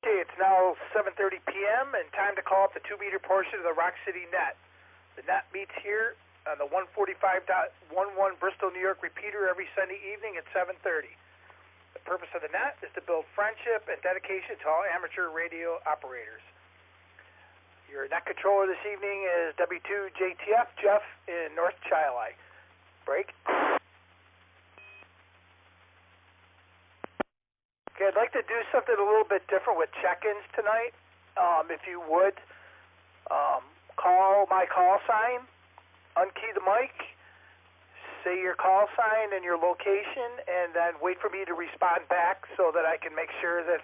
Okay, it's now 7:30 p.m. and time to call up the 2-meter portion of the RocCityNet. The net meets here on the 145.11 Bristol, New York repeater every Sunday evening at 7:30. The purpose of the net is to build friendship and dedication to all amateur radio operators. Your net controller this evening is W2JTF, Jeff in North Chili. Break. Okay, I'd like to do something a little bit different with check-ins tonight. If you would, call my call sign, unkey the mic, say your call sign and your location, and then wait for me to respond back so that I can make sure that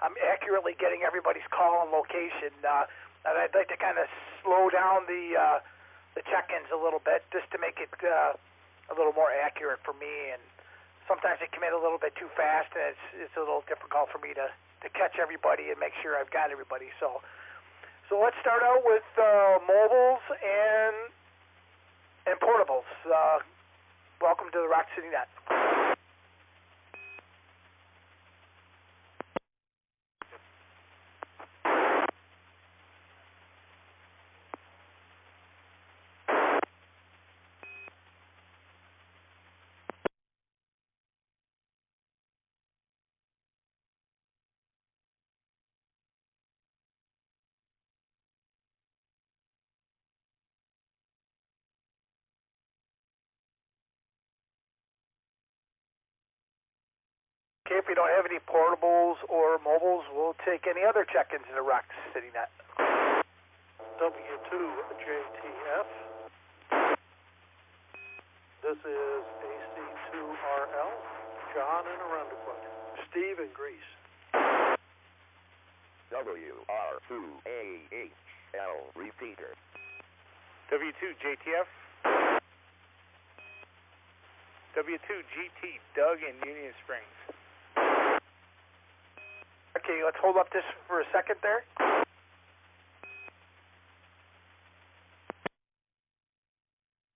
I'm accurately getting everybody's call and location. And I'd like to kind of slow down the check-ins a little bit just to make it a little more accurate for me. And sometimes they come in a little bit too fast, and it's a little difficult for me to catch everybody and make sure I've got everybody. So let's start out with mobiles and portables. Welcome to the RocCityNet. Okay, if we don't have any portables or mobiles, we'll take any other check-ins in the RocCityNet. W2JTF. This is AC2RL, John in Arundequoit. Steve in Greece. WR2AHL repeater. W2JTF. W2GT Doug in Union Springs. Okay, let's hold up this for a second there.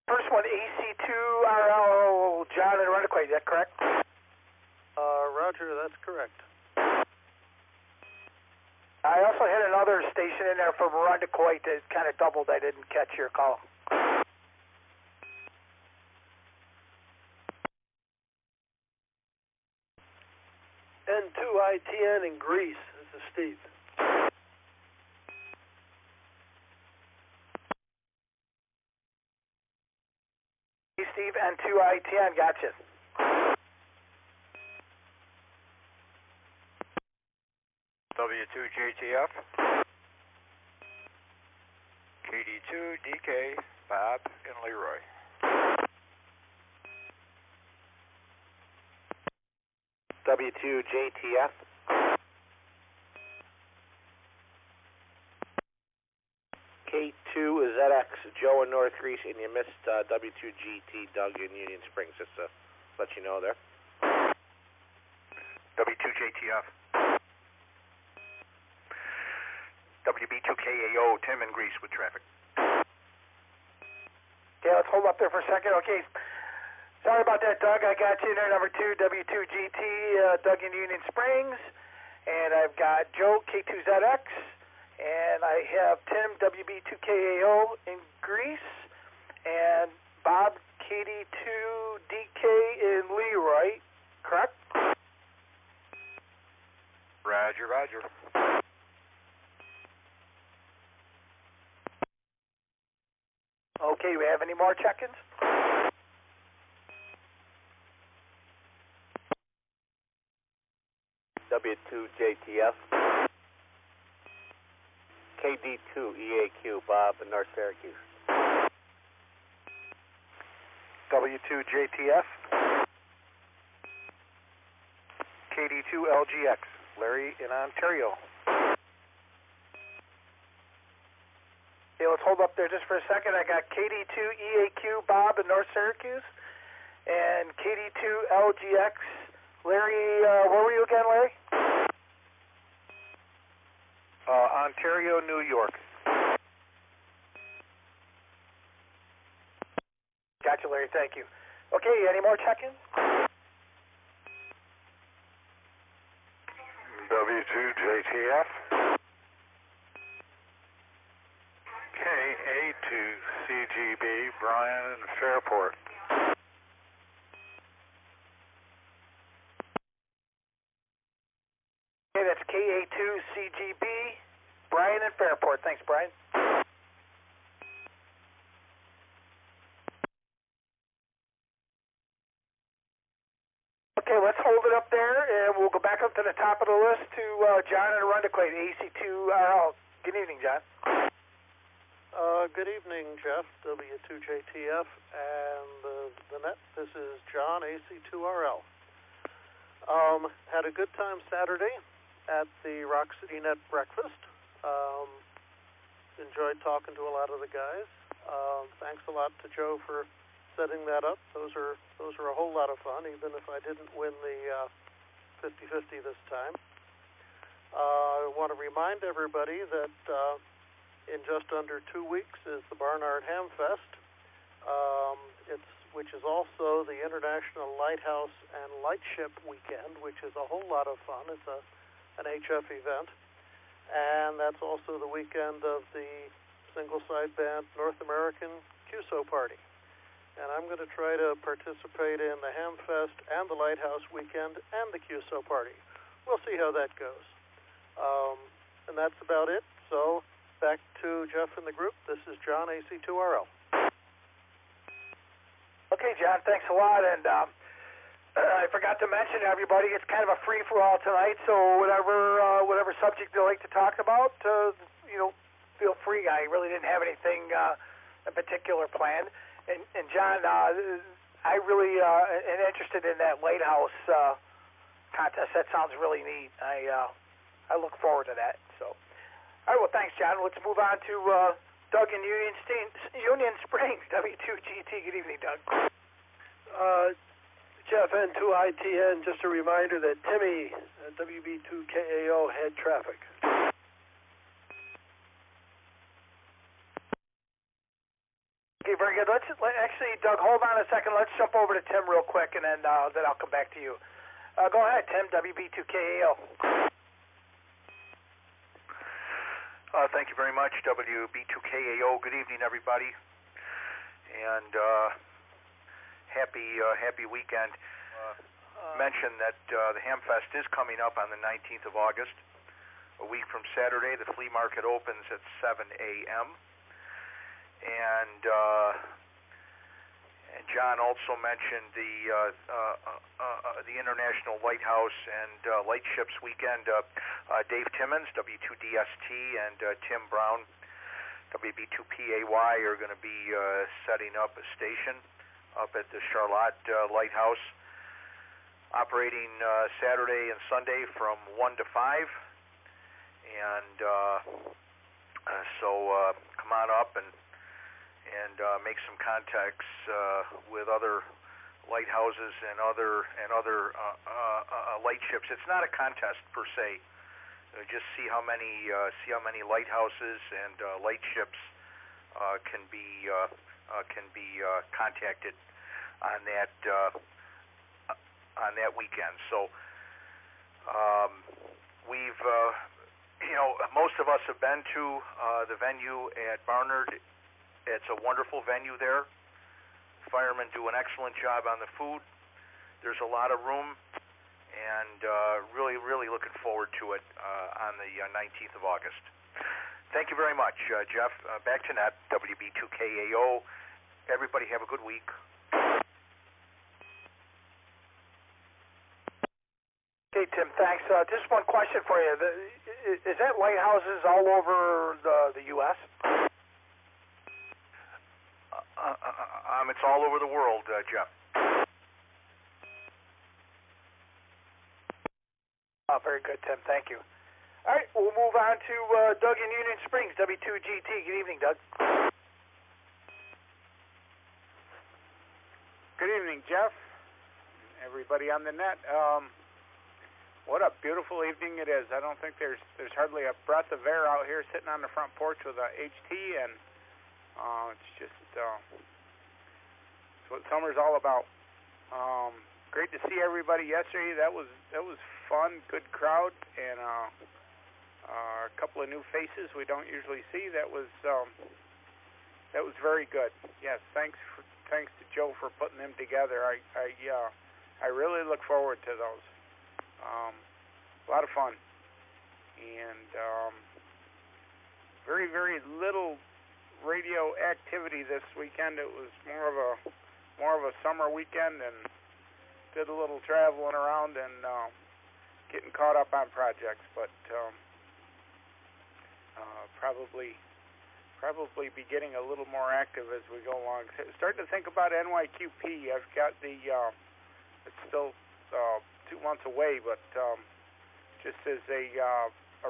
First one, AC2RL, John in Arundequoit, is that correct? Roger, that's correct. I also had another station in there from Arundequoit that kind of doubled. I didn't catch your call. N2ITN in Greece. This is Steve. Hey, Steve, N2ITN, gotcha. W2JTF. KD2DK, Bob and Leroy. W2JTF. K2ZX, Joe in North Greece, and you missed W2GT, Doug in Union Springs, just to let you know there. W2JTF. WB2KAO, Tim in Greece with traffic. Okay, let's hold up there for a second. Okay, sorry about that, Doug. I got you in there, number 2, W2GT, Doug in Union Springs. And I've got Joe, K2ZX. And I have Tim, WB2KAO in Greece. And Bob, KD2DK in Leroy, correct? Roger, roger. Okay, we have any more check-ins? W2JTF. KD2EAQ, Bob in North Syracuse. W2JTF. KD2LGX, Larry in Ontario. Okay, let's hold up there just for a second. I got KD2EAQ, Bob in North Syracuse, and KD2LGX, Larry, where were you again, Larry? Ontario, New York. Gotcha, Larry, thank you. Okay, any more check-ins? W2JTF. KA2CGB, Brian and Fairport. Okay, that's KA2CGB, Brian and Fairport. Thanks, Brian. Okay, let's hold it up there, and we'll go back up to the top of the list to John and Arundequoit, AC2RL. Good evening, John. Good evening, Jeff, W2JTF, and the net. This is John, AC2RL. Had a good time Saturday at the RocCityNet breakfast. Enjoyed talking to a lot of the guys. Thanks a lot to Joe for setting that up. Those are a whole lot of fun, even if I didn't win the 50-50 this time. I want to remind everybody that in just under 2 weeks is the Barnard Ham Fest, which is also the International Lighthouse and Lightship Weekend, which is a whole lot of fun. It's an HF event, and that's also the weekend of the single-side band North American QSO Party. And I'm going to try to participate in the Ham Fest and the Lighthouse Weekend and the QSO Party. We'll see how that goes. And that's about it. So back to Jeff and the group. This is John, AC2RL. Okay, John, thanks a lot. And I forgot to mention, everybody, it's kind of a free-for-all tonight, so whatever subject you'd like to talk about, feel free. I really didn't have anything in particular planned. And John, I really am interested in that lighthouse contest. That sounds really neat. I look forward to that. So, all right. Well, thanks, John. Let's move on to Doug in Union Springs, W2GT. Good evening, Doug. Jeff, N2ITN. Just a reminder that Timmy, WB2KAO, had traffic. Okay, very good. Actually, Doug, hold on a second. Let's jump over to Tim real quick, and then I'll come back to you. Go ahead, Tim, WB2KAO. Thank you very much, WB2KAO. Good evening, everybody, and happy weekend. Mention that the Hamfest is coming up on the 19th of August, a week from Saturday. The flea market opens at 7 a.m. And John also mentioned the International Lighthouse and Lightships Weekend. Dave Timmons, W2DST, and Tim Brown, WB2PAY, are going to be setting up a station up at the Charlotte Lighthouse, operating Saturday and Sunday from 1 to 5. And so come on up and make some contacts with other lighthouses and other lightships. It's not a contest per se. Just see how many lighthouses and lightships can be contacted on that weekend. So we've most of us have been to the venue at Barnard. It's a wonderful venue there. Firemen do an excellent job on the food. There's a lot of room, and really looking forward to it on the 19th of August. Thank you very much, Jeff. Back to net, WB2KAO. Everybody have a good week. Okay, Tim, thanks. Just one question for you. Is that lighthouses all over the U.S.? It's all over the world, Jeff. Very good, Tim. Thank you. All right, we'll move on to Doug in Union Springs, W2GT. Good evening, Doug. Good evening, Jeff. Everybody on the net. What a beautiful evening it is. I don't think there's hardly a breath of air out here sitting on the front porch with a HT, and it's just it's what summer's all about. Great to see everybody yesterday. That was fun, good crowd, and a couple of new faces we don't usually see. That was very good. Yes, thanks to Joe for putting them together. I really look forward to those. A lot of fun, and very, very little radio activity this weekend. It was more of a summer weekend, and did a little traveling around and getting caught up on projects, but probably be getting a little more active as we go along. Starting to think about NYQP. I've got it's still 2 months away, but just as a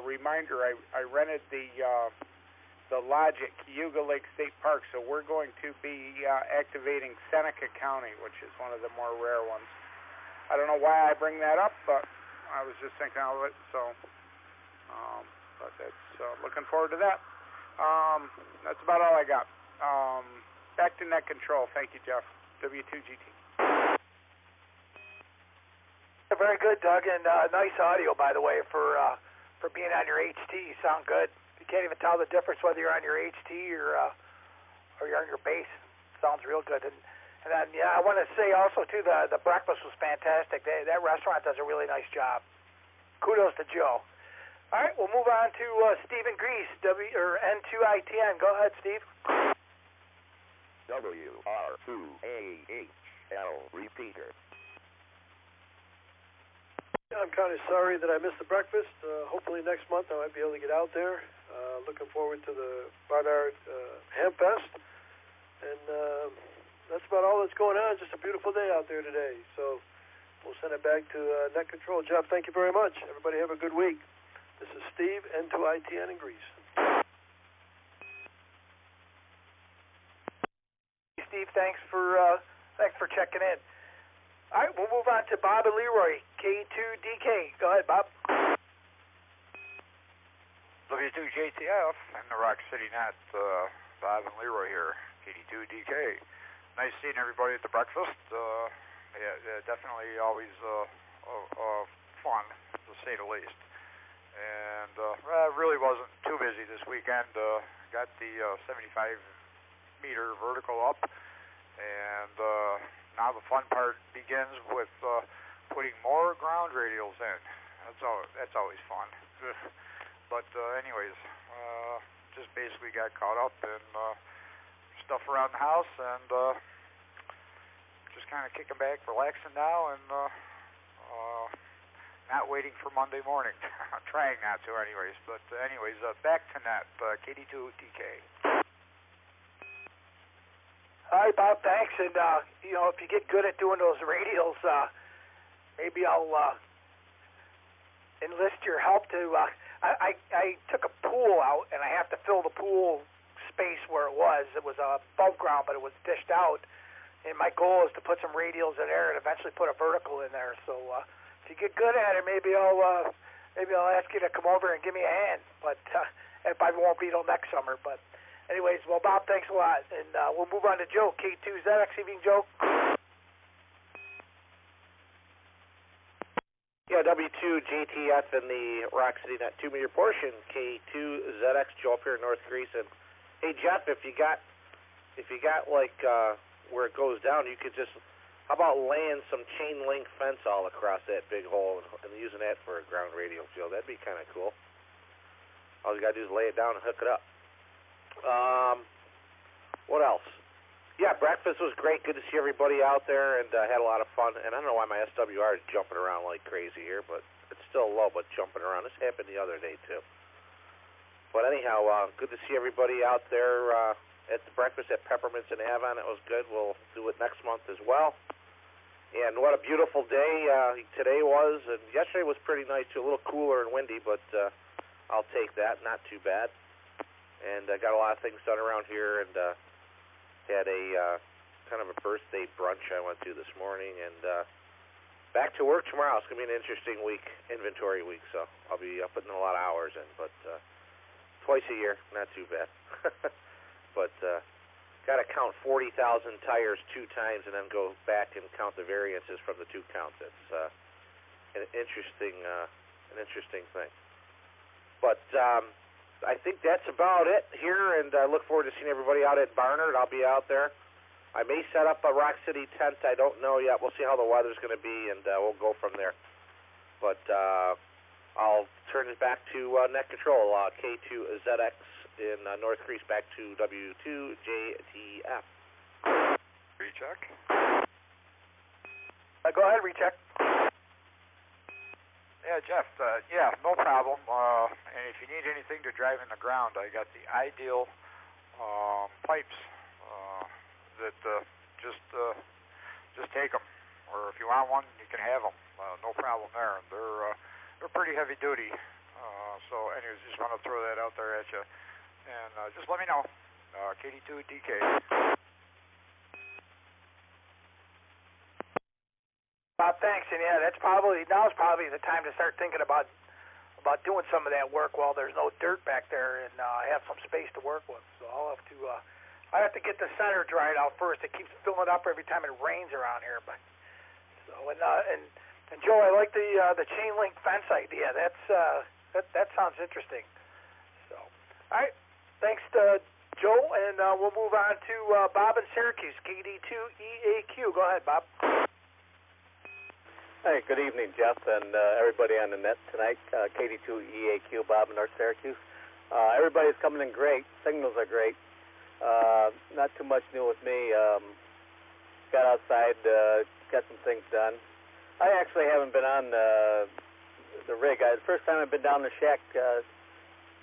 reminder, I rented the lodge at Cayuga Lake State Park, so we're going to be activating Seneca County, which is one of the more rare ones. I don't know why I bring that up, but I was just thinking of it, so but that's looking forward to that. That's about all I got. Back to net control. Thank you, Jeff. W2GT. Very good, Doug, and nice audio, by the way, for being on your HT. You sound good. You can't even tell the difference whether you're on your HT or you're on your base. Sounds real good. And then, yeah, I want to say also too, the breakfast was fantastic. That restaurant does a really nice job. Kudos to Joe. All right, we'll move on to Stephen Grease, N2ITN. Go ahead, Steve. WR2AHL repeater. I'm kind of sorry that I missed the breakfast. Hopefully next month I might be able to get out there. Looking forward to the Barnard Ham Fest. And that's about all that's going on. Just a beautiful day out there today. So we'll send it back to Net Control. Jeff, thank you very much. Everybody have a good week. This is Steve, N2ITN in Greece. Steve, thanks for checking in. All right, we'll move on to Bob and Leroy, K2DK. Go ahead, Bob. W2JTF and the RocCityNet, Bob and Leroy here, KD2DK. Nice seeing everybody at the breakfast. Yeah, definitely always fun, to say the least. And it really wasn't too busy this weekend. Got the 75-meter vertical up, and now the fun part begins with putting more ground radials in. That's always fun. But anyways, just basically got caught up in stuff around the house, and just kind of kicking back, relaxing now, and not waiting for Monday morning. I'm trying not to anyways. But anyways, back to net, KD2DK. All right, Bob, thanks. And, if you get good at doing those radials, maybe I'll enlist your help to... I took a pool out, and I have to fill the pool space where it was. It was above ground, but it was dished out. And my goal is to put some radials in there and eventually put a vertical in there. So if you get good at it, maybe I'll ask you to come over and give me a hand. But if I won't be till next summer. But anyways, well, Bob, thanks a lot. And we'll move on to Joe, K2ZX. Evening, Joe. Yeah, W2GTF in the RocCityNet 2-meter portion, K2ZX, Joe up here in North Greece. And hey, Jeff, if you got like where it goes down, you could just, how about laying some chain link fence all across that big hole and using that for a ground radio field? That'd be kind of cool. All you gotta do is lay it down and hook it up. What else? Yeah, breakfast was great. Good to see everybody out there, and had a lot of fun. And I don't know why my SWR is jumping around like crazy here, but it's still low, but jumping around. This happened the other day, too. But anyhow, good to see everybody out there at the breakfast at Peppermints in Avon. It was good. We'll do it next month as well. And what a beautiful day today was. And yesterday was pretty nice, too. A little cooler and windy, but I'll take that. Not too bad. And I got a lot of things done around here, and had a kind of a birthday brunch I went to this morning, and back to work tomorrow. It's going to be an interesting week, inventory week, so I'll be putting a lot of hours in, but twice a year, not too bad. But got to count 40,000 tires 2 times and then go back and count the variances from the 2 counts. an interesting thing. But I think that's about it here, and I look forward to seeing everybody out at Barnard. I'll be out there. I may set up a Rock City tent. I don't know yet. We'll see how the weather's going to be, and we'll go from there. But I'll turn it back to Net Control, K2ZX in North Crease, back to W2JTF. Recheck. Go ahead, recheck. Yeah, Jeff, yeah, no problem. And if you need anything to drive in the ground, I got the ideal pipes that just take them. Or if you want one, you can have them. No problem there. They're pretty heavy duty. So anyways, just want to throw that out there at you. And just let me know. KD2DK. Bob, thanks. And yeah, now's probably the time to start thinking about doing some of that work while there's no dirt back there and have some space to work with. So I have to get the center dried out first. It keeps filling up every time it rains around here. But so and Joe, I like the chain link fence idea. That sounds interesting. So all right, thanks to Joe, and we'll move on to Bob in Syracuse, KD2EAQ. Go ahead, Bob. Hey, good evening, Jeff, and everybody on the net tonight. KD2EAQ, Bob in North Syracuse. Everybody's coming in great. Signals are great. Not too much new with me. Got outside, got some things done. I actually haven't been on the rig. The first time I've been down the shack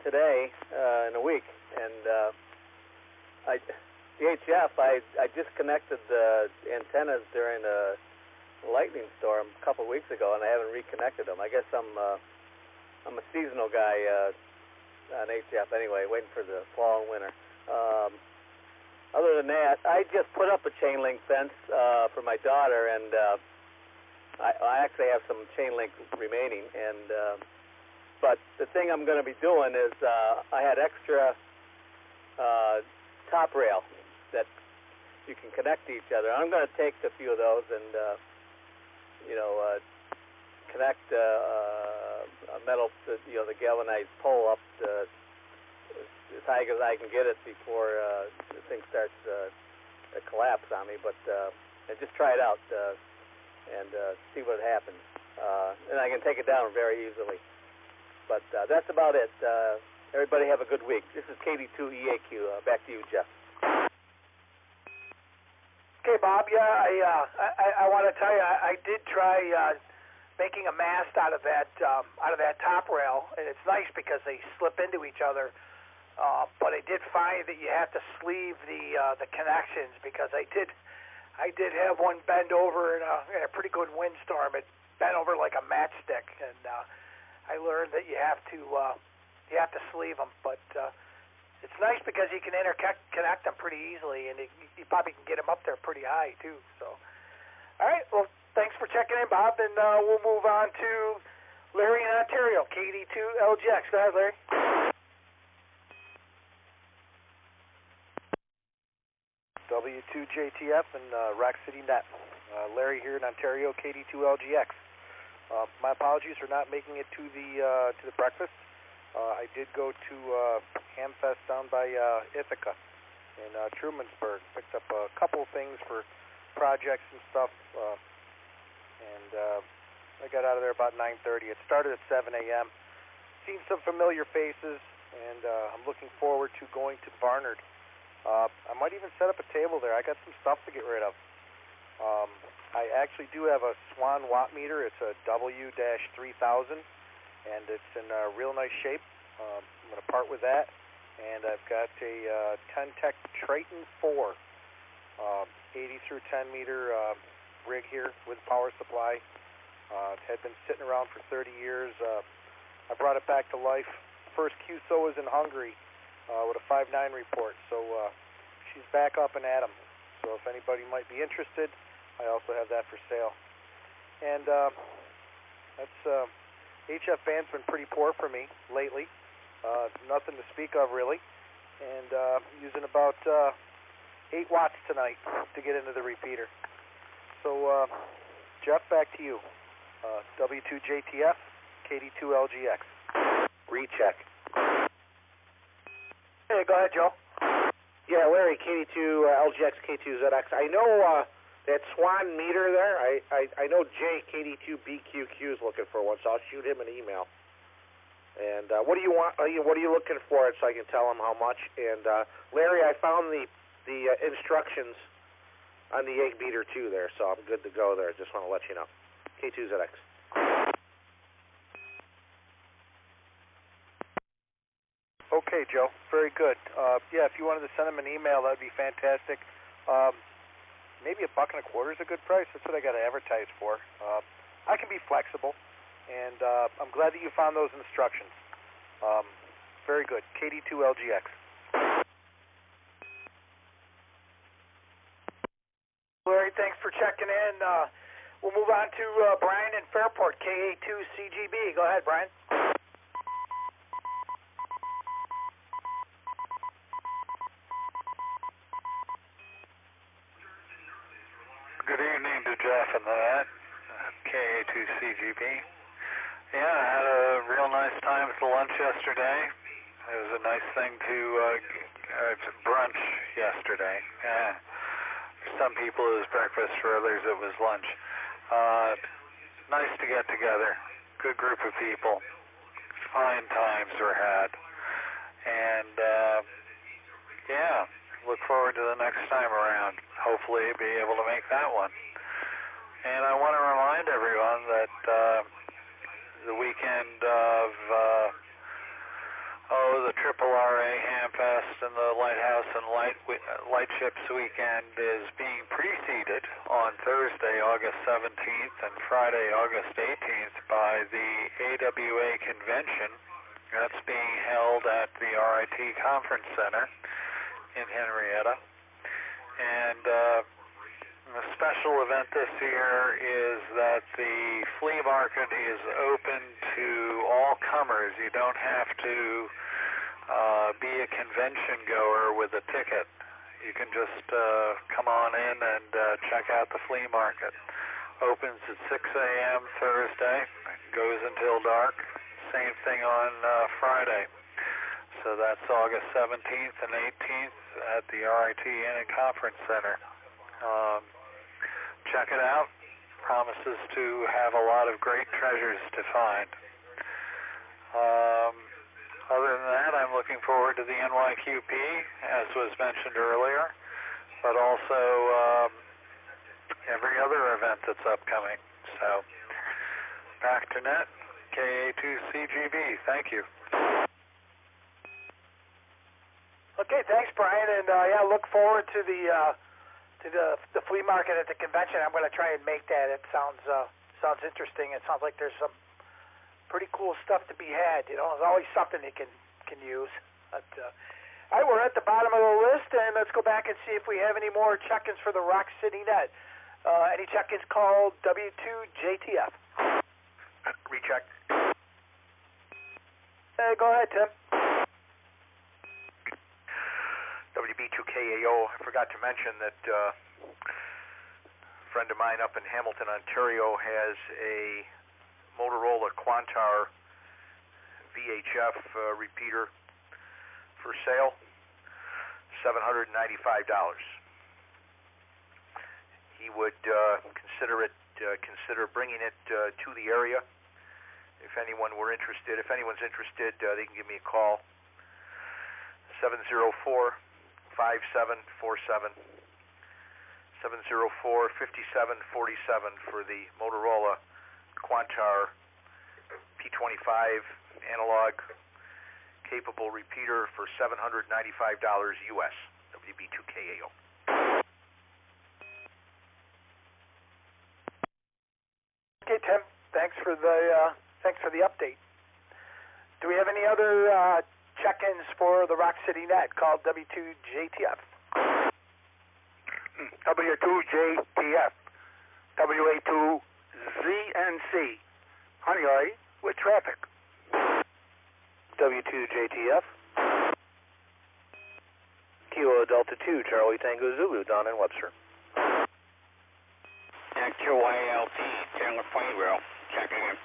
today in a week, and the HF, I disconnected the antennas during a lightning storm a couple of weeks ago, and I haven't reconnected them. I guess I'm a seasonal guy on HF anyway, waiting for the fall and winter. Other than that, I just put up a chain link fence for my daughter, and I actually have some chain link remaining. And but the thing I'm going to be doing is I had extra top rail that you can connect to each other. I'm going to take a few of those and connect a metal, the galvanized pole up as high as I can get it before the thing starts to collapse on me. But just try it out and see what happens. And I can take it down very easily. But that's about it. Everybody have a good week. This is KD2EAQ. Back to you, Jeff. Okay, Bob. Yeah, I want to tell you, I did try making a mast out of that top rail, and it's nice because they slip into each other. But I did find that you have to sleeve the connections, because I did have one bend over in a pretty good windstorm. It bent over like a matchstick, and I learned that you have to sleeve them. But it's nice because you can connect them pretty easily, and you probably can get them up there pretty high too. So, all right. Well, thanks for checking in, Bob, and we'll move on to Larry in Ontario, KD2LGX. Go ahead, Larry. W2JTF and RocCityNet. Larry here in Ontario, KD2LGX. My apologies for not making it to the breakfast. I did go to Hamfest down by Ithaca in Trumansburg. Picked up a couple of things for projects and stuff, and I got out of there about 9:30. It started at 7 a.m. Seen some familiar faces, and I'm looking forward to going to Barnard. I might even set up a table there. I got some stuff to get rid of. I actually do have a Swan watt meter. It's a W-3000, and it's in real nice shape. I'm going to part with that. And I've got a 10-Tech Triton 4, 80 through 10 meter rig here with power supply. It had been sitting around for 30 years. I brought it back to life. First QSO was in Hungary with a 5.9 report. So she's back up and at 'em. So if anybody might be interested, I also have that for sale. And that's HF band's been pretty poor for me lately. Nothing to speak of really. And using about 8 watts tonight to get into the repeater. So Jeff, back to you. W2JTF, KD2LGX. Recheck. Hey, go ahead, Joe. Yeah, Larry, KD2LGX, K2ZX. I know that Swan meter there. I know Jay, KD2BQQ is looking for one, so I'll shoot him an email. And what do you want? What are you looking for it so I can tell him how much? And Larry, I found the instructions on the egg beater too there, so I'm good to go there. Just want to let you know. K2ZX. Okay, Joe. Very good. Yeah, if you wanted to send him an email, that would be fantastic. Maybe $1.25 is a good price. That's what I got to advertise for. I can be flexible, and I'm glad that you found those instructions. Very good. KD2LGX. Larry, thanks for checking in. We'll move on to Brian in Fairport, KA2CGB. Go ahead, Brian. Good evening to Jeff and the net, KA2CGB. Yeah, I had a real nice time at the lunch yesterday. It was a nice thing to brunch yesterday. Yeah. For some people it was breakfast, for others it was lunch. Nice to get together. Good group of people. Fine times were had. And, yeah, look forward to the next time around. Hopefully be able to make that one. And I want to remind everyone that the weekend of the Triple RA Hamfest and the Lighthouse and Lightships weekend is being preceded on Thursday, August 17th and Friday, August 18th by the AWA convention. That's being held at the RIT Conference Center in Henrietta. And the special event this year is that the flea market is open to all comers. You don't have to be a convention goer with a ticket. You can just come on in and check out the flea market. Opens at 6 a.m. Thursday, goes until dark. Same thing on Friday. So that's August 17th and 18th at the RIT Inn and Conference Center. Check it out. Promises to have a lot of great treasures to find. Other than that, I'm looking forward to the NYQP, as was mentioned earlier, but also every other event that's upcoming. So, back to net, KA2CGB. Thank you. Okay, thanks, Brian, and yeah, look forward to the flea market at the convention. I'm going to try and make that. It sounds interesting. It sounds like there's some pretty cool stuff to be had. You know, there's always something you can use. But all right, we're at the bottom of the list, and let's go back and see if we have any more check-ins for the RocCityNet. Any check-ins called W2JTF? Recheck. Go ahead, Tim. WB2KAO. I forgot to mention that a friend of mine up in Hamilton, Ontario, has a Motorola Quantar VHF repeater for sale, $795. He would consider bringing it to the area. If anyone's interested, they can give me a call. 704-5747, 704-5747 for the Motorola Quantar P25 analog capable repeater for $795 US. WB2KAO. Okay, Tim. Thanks for the update. Do we have any other check-ins for the RocCityNet called W2JTF? W2JTF, WA2ZNC, Honey with traffic. W2JTF. Kilo Delta 2, Charlie Tango Zulu, Don and Webster. QALT, Taylor Plainville, checking in.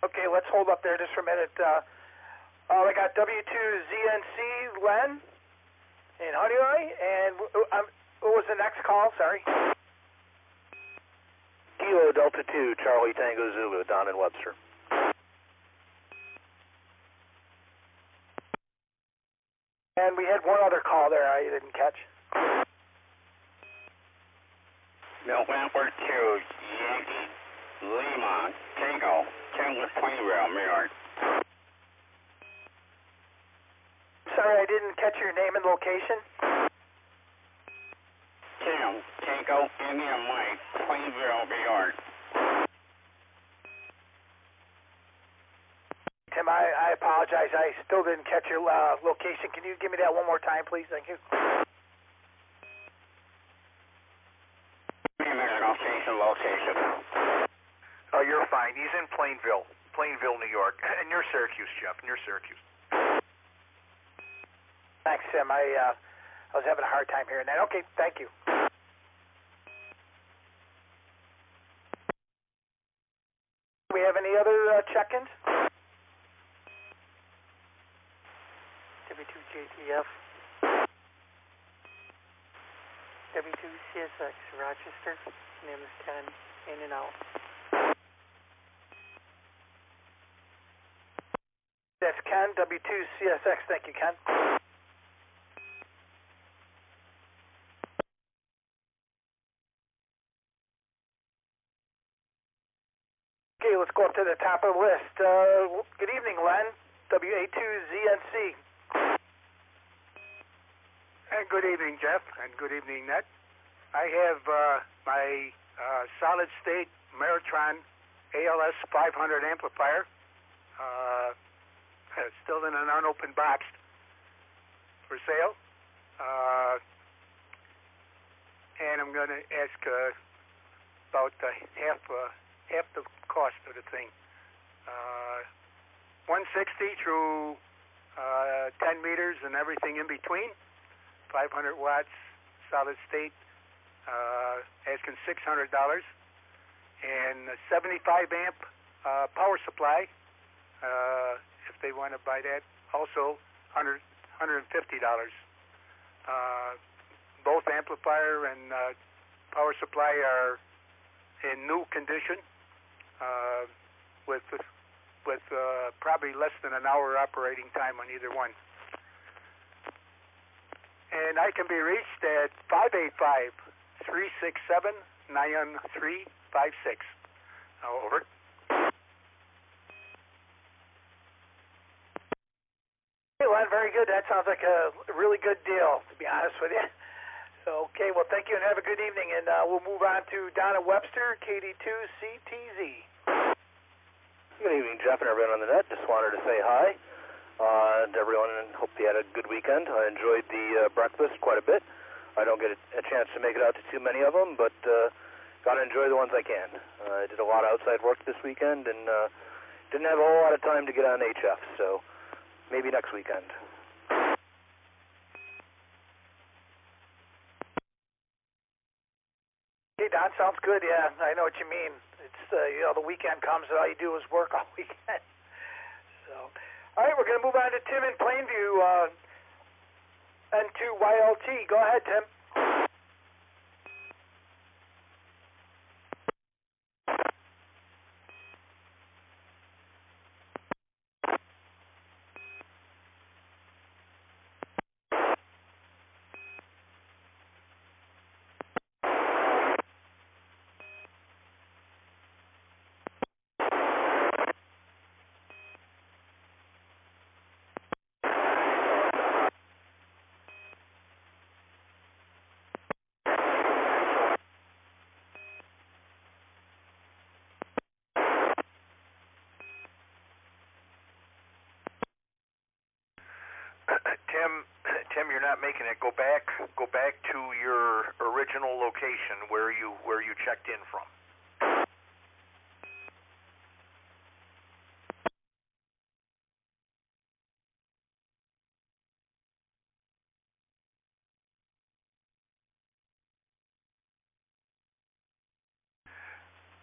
Okay, let's hold up there just for a minute. I got W2ZNC Len in Honeoye, and what was the next call? Sorry. Kilo Delta 2, Charlie Tango Zulu, Don and Webster. And we had one other call there I didn't catch. November 2, Yankee, Lima, Tango, Chandler Plainville, New York. Sorry, I didn't catch your name and location. Tim, Tango, Indian Mike, Plainville, New York. Tim, I apologize. I still didn't catch your location. Can you give me that one more time, please? Thank you. Location. Oh, you're fine. He's in Plainville, New York. And you're Syracuse, Jeff. And you're Syracuse. Thanks, Tim. I was having a hard time hearing that. Okay, thank you. Do we have any other check-ins? W2JTF. W2CSX, Rochester. Name is Ken. In and out. That's Ken, W2CSX. Thank you, Ken. Okay, let's go up to the top of the list. Good evening, Len, WA2ZNC. And good evening, Jeff, and good evening, Ned. I have my solid state Meritron ALS 500 amplifier still in an unopened box for sale. And I'm going to ask about half the cost of the thing. 160 through 10 meters and everything in between. 500 watts, solid state, asking $600. And a 75 amp power supply, if they want to buy that, also $150. Both amplifier and power supply are in new condition, with probably less than an hour operating time on either one. And I can be reached at 585-367-9356. Over. Hey, Len, very good. That sounds like a really good deal, to be honest with you. So, okay, well, thank you and have a good evening. And we'll move on to Donna Webster, KD2CTZ. Good evening, Jeff and everyone on the net. Just wanted to say hi to everyone and hope you had a good weekend. I enjoyed the breakfast quite a bit. I don't get a chance to make it out to too many of them, but got to enjoy the ones I can. I did a lot of outside work this weekend and didn't have a whole lot of time to get on HF, so maybe next weekend. Hey, Don, sounds good. Yeah, I know what you mean. It's the weekend comes and all you do is work all weekend. So, all right, we're going to move on to Tim in Plainview, N2YLT. Go ahead, Tim. Tim, you're not making it. Go back to your original location where you checked in from.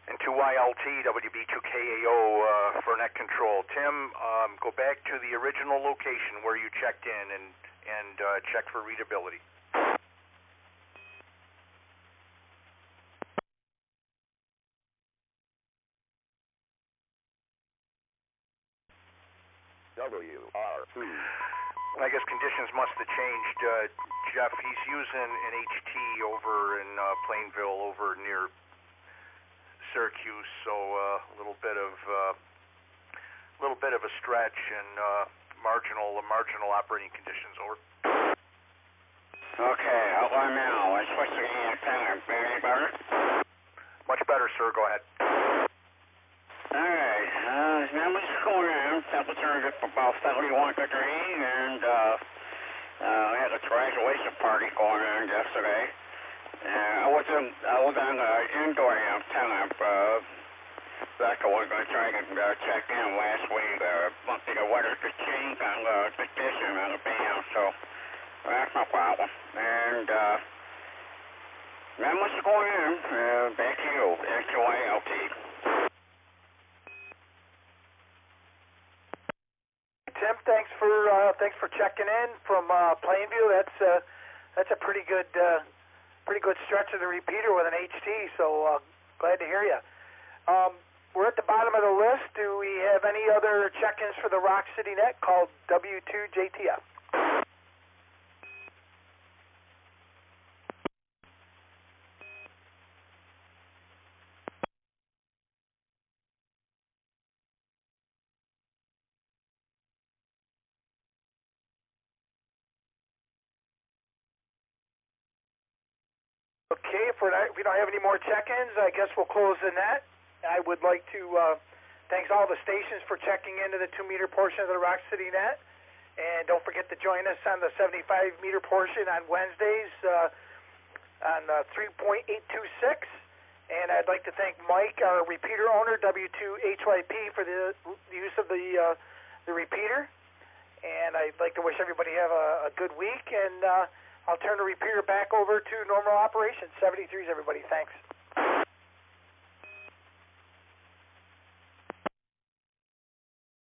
And W2YLT, WB2KAO for net control. Tim, go back to the original location where you checked in and check for readability. WR2. I guess conditions must have changed. Jeff, he's using an HT over in Plainville, over near Syracuse, so a little bit of a stretch and marginal operating conditions. Over. Okay, how about now? Let's switch the antenna. Any better? Much better, sir. Go ahead. Alright, now we're just going in. Temperature is about 71 degrees, and we had a graduation party going on yesterday. I was on the indoor antenna. Becca was going to try to check in last week. The weather could change on the station on the band, so that's no problem. And now what's going on? Back to you, WYLT. Tim, thanks for checking in from Plainview. That's a pretty good stretch of the repeater with an HT. So glad to hear you. We're at the bottom of the list. Do we have any other check-ins for the RocCityNet called W2JTF? Okay, if we don't have any more check-ins, I guess we'll close the net. I would like to thank all the stations for checking into the 2-meter portion of the RocCityNet. And don't forget to join us on the 75-meter portion on Wednesdays on 3.826. And I'd like to thank Mike, our repeater owner, W2HYP, for the use of the repeater. And I'd like to wish everybody have a good week. And I'll turn the repeater back over to normal operations. 73s, everybody. Thanks.